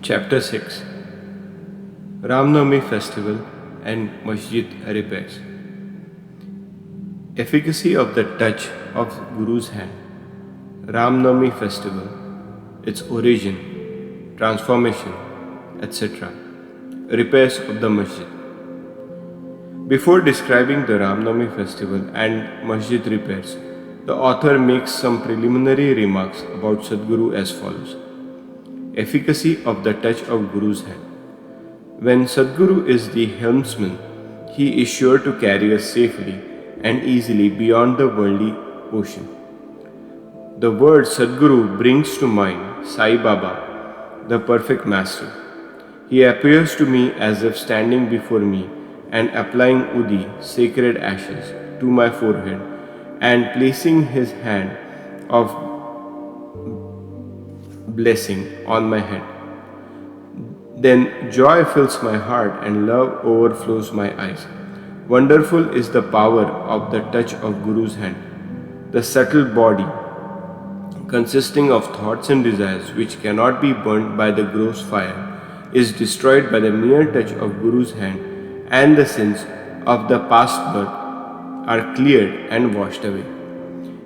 Chapter 6, Ram Navami Festival and Masjid repairs. Efficacy of the touch of Guru's hand. Ram Navami Festival, its origin, transformation, etc. Repairs of the Masjid. Before describing the Ram Navami Festival and Masjid repairs, the author makes some preliminary remarks about Sadguru as follows. Efficacy of the touch of Guru's hand. When Sadguru is the helmsman, he is sure to carry us safely and easily beyond the worldly ocean. The word Sadguru brings to mind Sai Baba, the perfect master. He appears to me as if standing before me and applying Udi, sacred ashes, to my forehead and placing his hand of blessing on my head. Then joy fills my heart and love overflows my eyes. Wonderful is the power of the touch of Guru's hand. The subtle body, consisting of thoughts and desires which cannot be burnt by the gross fire, is destroyed by the mere touch of Guru's hand, and the sins of the past birth are cleared and washed away.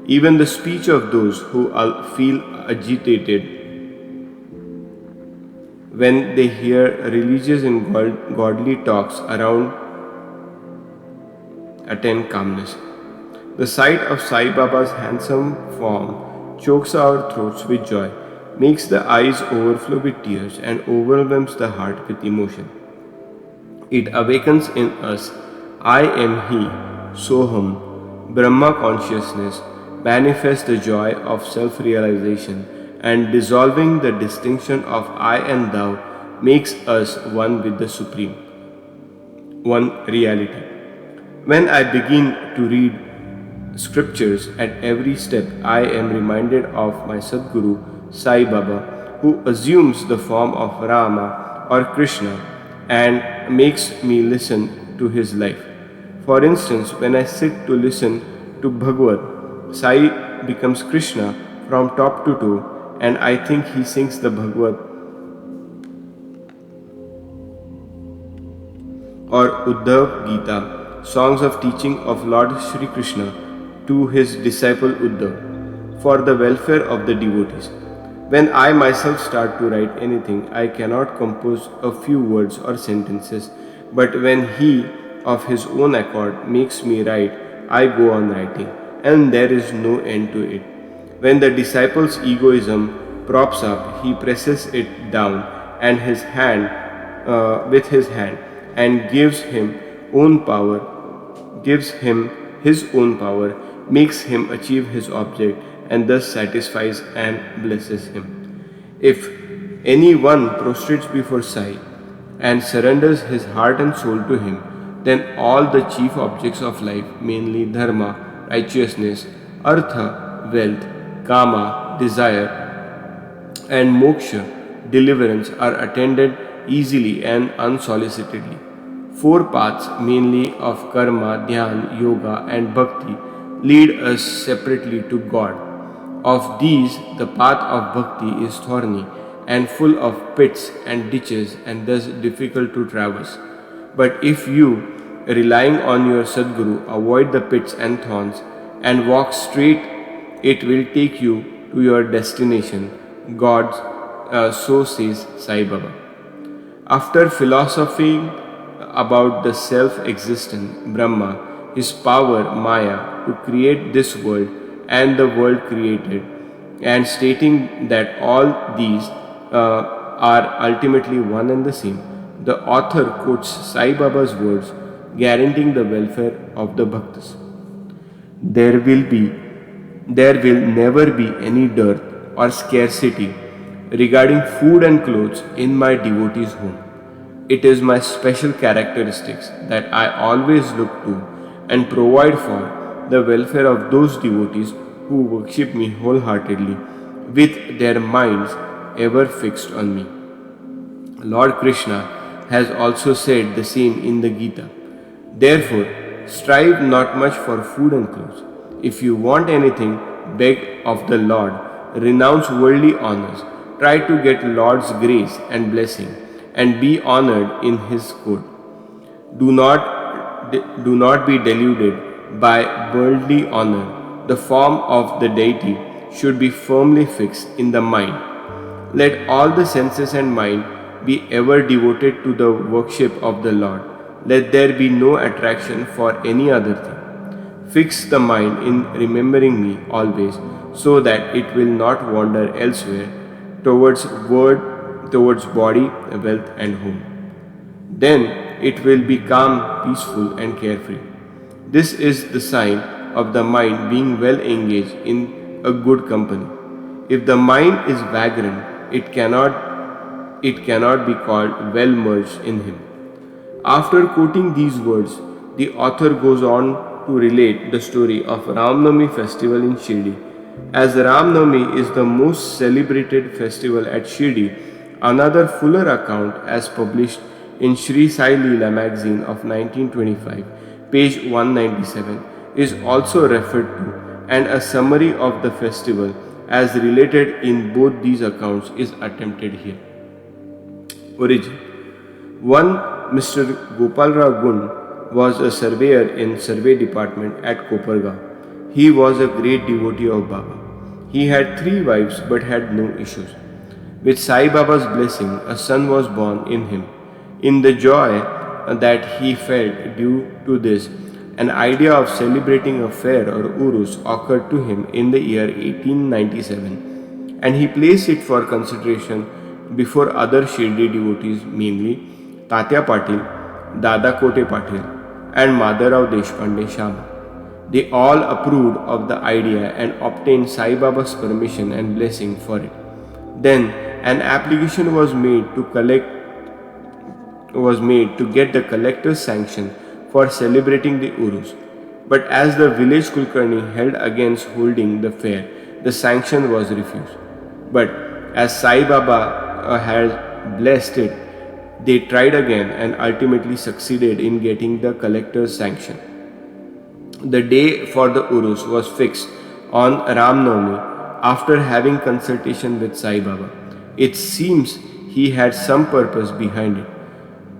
Even the speech of those who feel agitated when they hear religious and godly talks around attain calmness. The sight of Sai Baba's handsome form chokes our throats with joy, makes the eyes overflow with tears, and overwhelms the heart with emotion. It awakens in us, I am He, Soham, Brahma consciousness, manifests the joy of self-realization, and dissolving the distinction of I and Thou makes us one with the Supreme, one reality. When I begin to read scriptures at every step, I am reminded of my Sadguru Sai Baba, who assumes the form of Rama or Krishna and makes me listen to his life. For instance, when I sit to listen to Bhagavad, Sai becomes Krishna from top to toe, and I think he sings the Bhagavad or Uddhav Gita, songs of teaching of Lord Shri Krishna to his disciple Uddhav for the welfare of the devotees. When I myself start to write anything, I cannot compose a few words or sentences, but when he of his own accord makes me write, I go on writing, and there is no end to it. When the disciple's egoism props up, he presses it down and his hand with his hand and gives him his own power, makes him achieve his object, and thus satisfies and blesses him. If any one prostrates before Sai and surrenders his heart and soul to him, then all the chief objects of life, mainly dharma, righteousness, artha, wealth, kama, desire, and moksha, deliverance, are attended easily and unsolicitedly. Four paths, mainly of karma, dhyan, yoga, and bhakti, lead us separately to God. Of these, the path of bhakti is thorny and full of pits and ditches, and thus difficult to traverse. But if you, relying on your Sadguru, avoid the pits and thorns and walk straight, it will take you to your destination, God, so says Sai Baba. After philosophing about the self-existent Brahma, his power, Maya, to create this world and the world created, and stating that all these are ultimately one and the same, the author quotes Sai Baba's words, guaranteeing the welfare of the bhaktas. There will never be any dearth or scarcity regarding food and clothes in my devotees' home. It is my special characteristics that I always look to and provide for the welfare of those devotees who worship me wholeheartedly with their minds ever fixed on me. Lord Krishna has also said the same in the Gita. Therefore, strive not much for food and clothes. If you want anything, beg of the Lord, renounce worldly honors, try to get Lord's grace and blessing and be honored in His court. Do not be deluded by worldly honor. The form of the deity should be firmly fixed in the mind. Let all the senses and mind be ever devoted to the worship of the Lord. Let there be no attraction for any other thing. Fix the mind in remembering me always, so that it will not wander elsewhere towards word, towards body, wealth, and home. Then it will be calm, peaceful, and carefree. This is the sign of the mind being well engaged in a good company. If the mind is vagrant, it cannot be called well merged in Him. After quoting these words, the author goes on to relate the story of Ramnavami festival in Shirdi. As Ramnavami is the most celebrated festival at Shirdi, another fuller account, as published in Shri Sai Leela magazine of 1925, page 197, is also referred to, and a summary of the festival as related in both these accounts is attempted here. Origin. One Mr. Gopalrao Gun was a surveyor in survey department at Kopargaon. He was a great devotee of Baba. He had 3 wives but had no issues. With Sai Baba's blessing, a son was born in him. In the joy that he felt due to this, an idea of celebrating a fair or urus occurred to him in the year 1897, and he placed it for consideration before other Shirdi devotees, mainly Tatya Patil, Dada Kote Patil, and Madharao Deshpande Shama. They all approved of the idea and obtained Sai Baba's permission and blessing for it. Then an application was made to get the collector's sanction for celebrating the urus. But as the village Kulkarni held against holding the fair, the sanction was refused. But as Sai Baba had blessed it, they tried again and ultimately succeeded in getting the collector's sanction. The day for the urus was fixed on Ramnavami after having consultation with Sai Baba. It seems he had some purpose behind it,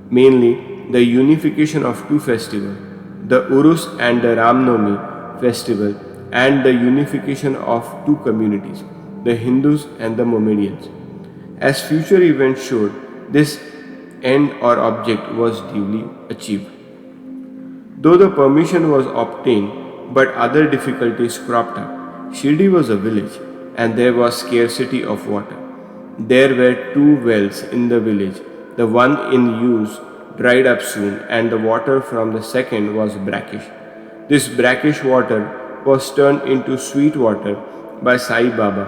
mainly the unification of 2 festivals, the Urus and the Ramnavami festival, and the unification of 2 communities, the Hindus and the Mohammedans. As future events showed, this end or object was duly achieved. Though the permission was obtained, but other difficulties cropped up. Shirdi was a village, and there was scarcity of water. There were 2 wells in the village. The one in use dried up soon, and the water from the second was brackish. This brackish water was turned into sweet water by Sai Baba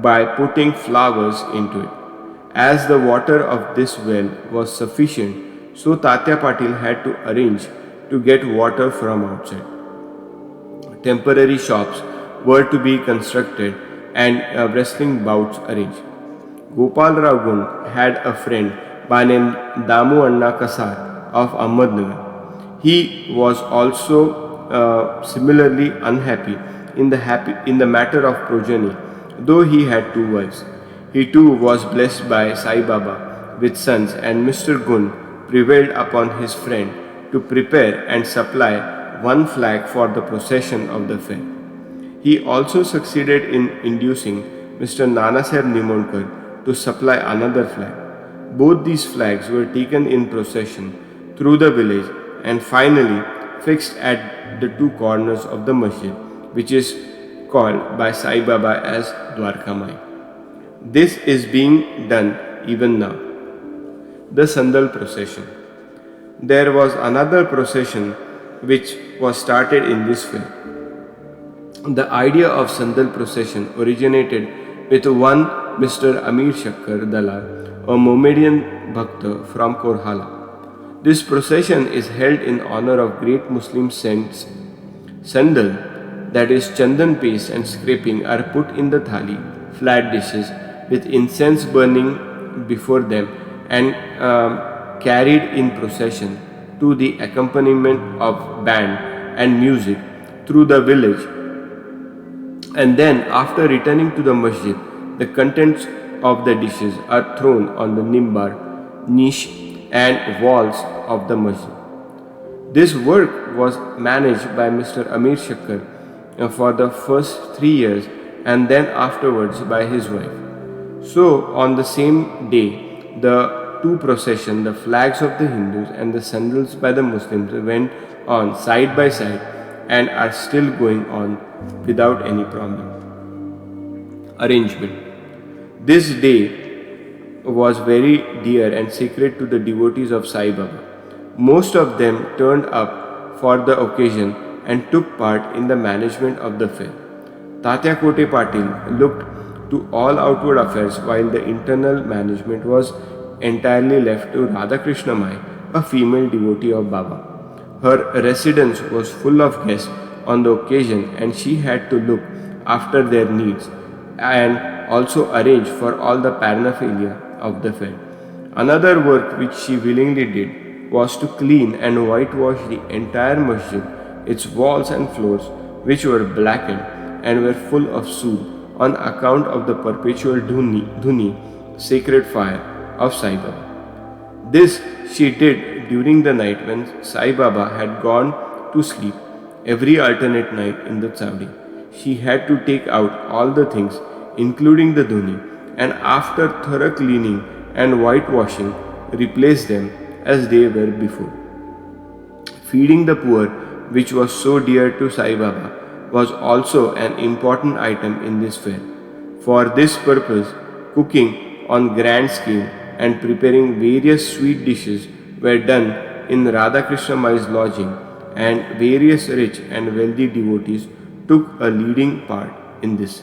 by putting flowers into it. As the water of this well was sufficient, so Tatya Patil had to arrange to get water from outside. Temporary shops were to be constructed and wrestling bouts arranged. Gopal Rao Gun had a friend by name Damu Anna Kasar of Ahmednagar. He was also similarly unhappy in the matter of progeny, though he had 2 wives. He too was blessed by Sai Baba with sons, and Mr. Gun prevailed upon his friend to prepare and supply 1 flag for the procession of the fair. He also succeeded in inducing Mr. Nanasaheb Nimondkar to supply another flag. Both these flags were taken in procession through the village and finally fixed at the 2 corners of the Masjid, which is called by Sai Baba as Dwarka Mai. This is being done even now. The Sandal procession. There was another procession which was started in this fair. The idea of Sandal procession originated with one Mr. Amir Shakkar Dalal, a Mohammedan Bhakta from Korhala. This procession is held in honor of great Muslim saints. Sandal, that is chandan paste and scraping, are put in the thali, flat dishes, with incense burning before them and carried in procession to the accompaniment of band and music through the village. And then, after returning to the masjid, the contents of the dishes are thrown on the nimbar, niche, and walls of the masjid. This work was managed by Mr. Amir Shakkar for the first 3 years and then afterwards by his wife. So, on the same day, the two procession, the flags of the Hindus and the sandals by the Muslims went on side by side and are still going on without any problem. Arrangement. This day was very dear and sacred to the devotees of Sai Baba. Most of them turned up for the occasion and took part in the management of the fair. Tatya Kote Patil looked to all outward affairs while the internal management was entirely left to Radhakrishna Mai, a female devotee of Baba. Her residence was full of guests on the occasion and she had to look after their needs and also arrange for all the paraphernalia of the fair. Another work which she willingly did was to clean and whitewash the entire masjid, its walls and floors, which were blackened and were full of soot on account of the perpetual dhuni, sacred fire of Sai Baba. This she did during the night when Sai Baba had gone to sleep. Every alternate night in the Chawdi, she had to take out all the things, including the dhuni, and after thorough cleaning and whitewashing, replace them as they were before. Feeding the poor, which was so dear to Sai Baba, was also an important item in this fair. For this purpose, cooking on grand scale and preparing various sweet dishes were done in Radhakrishna Mai's lodging, and various rich and wealthy devotees took a leading part in this.